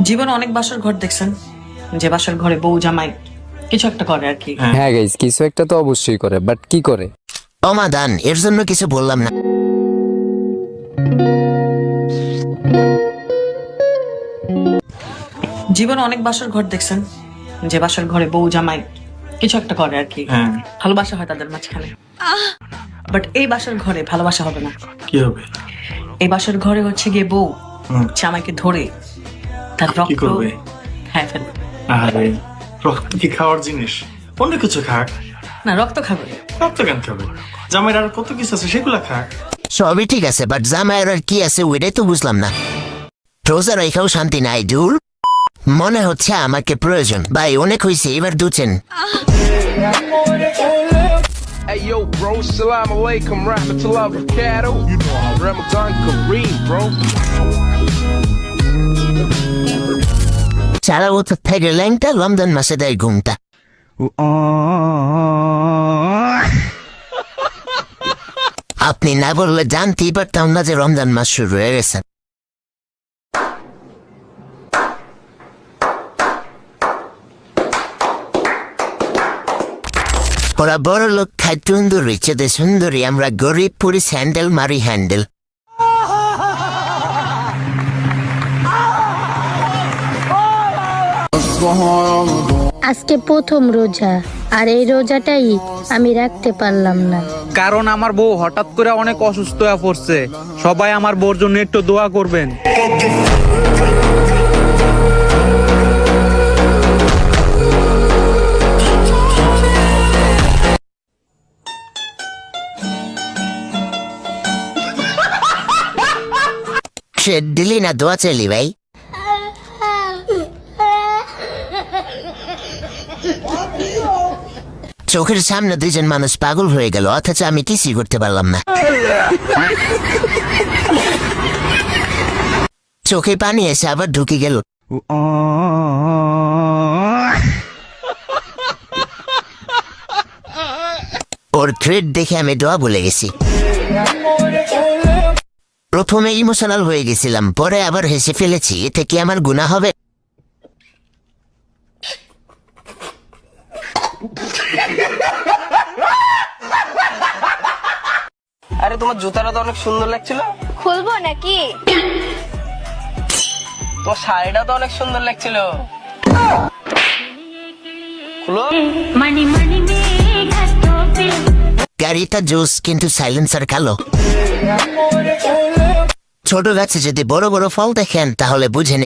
জীবনে অনেক বাসার ঘর দেখছেন, যে বাসার ঘরে বউ জামাই কিছু একটা করে আর কি। হ্যাঁ গাইস, কিছু একটা তো অবশ্যই করে, বাট কি করে? অমাদান এর জন্য কিছু বললাম না। জীবনে অনেক বাসার ঘর দেখছেন, যে বাসার ঘরে বউ জামাই কিছু একটা করে আর কি। ভালোবাসা হয় তাদের মাঝখানে, বাট এই বাসার ঘরে ভালোবাসা হবে না। কি হবে? এই বাসার ঘরে হচ্ছে গিয়ে বউ জামাইকে ধরে তার কি রক্ত করবে? হ্যাঁ ফেলবে। আরে রক্ত কি খাওয়ার জিনিস? অন্য কিছু খাক। না, রক্ত খাবে। রক্ত কেন খাবে? জামাইয়ের আর কত কিছু আছে, সেগুলা খাক। সবই ঠিক আছে, বাট জামাইয়ের আর কি আছে ওইটাই তো বুঝলাম না। রোজা রেখাও শান্তি নাই দূর। মনে হচ্ছে আমাকে প্রয়োজন। ভাই অনেক হয়েছে, এবার দুচেন। Hey yo, bro, salam alaikum, rahmatullah barakatuh. You know, Ramadan Kareem, bro. সারা বছর থেকে ল্যাংটা, রমজান মাসে দেয় ঘুমটা। আপনি না বললে জানতেই পারতাম না যে রমজান মাস শুরু হয়ে গেছে। ওরা বড় লোক খায় টুন্দুরি, চেতে সুন্দরী, আমরা গরিব পুরি স্যান্ডেল মারি হ্যান্ডেল। আজকে প্রথম রোজা, আর এই রোজাটাই আমি রাখতে পারলাম না। কারণ আমার বউ হঠাৎ করে অনেক অসুস্থ হয়ে পড়ছে। সবাই আমার বউর জন্য একটু দোয়া করবেন। সে দিলি না দোয়া চাইলি ভাই? চোখের সামনে দুইজন মানুষ পাগল হয়ে গেল, অথচ আমি কিছুই করতে পারলাম না। চোখে পানি এসে আবার ঢুকে গেল। ওর থ্রেড দেখে আমি দোয়া ভুলে গেছি। প্রথমে ইমোশনাল হয়ে গেছিলাম, পরে আবার হেসে ফেলেছি। এতে কি আমার গুনাহ হবে? আরে তোমার জুতাটা তো অনেক সুন্দর লাগছিল। খুলবো নাকি? তোমার শাড়িটা তো অনেক সুন্দর লাগছিল। খুলো। গাড়িটা জোস, কিন্তু সাইলেন্সার কালো। ছোট গাছে যদি বড় বড় ফল দেখেন তাহলে বুঝেন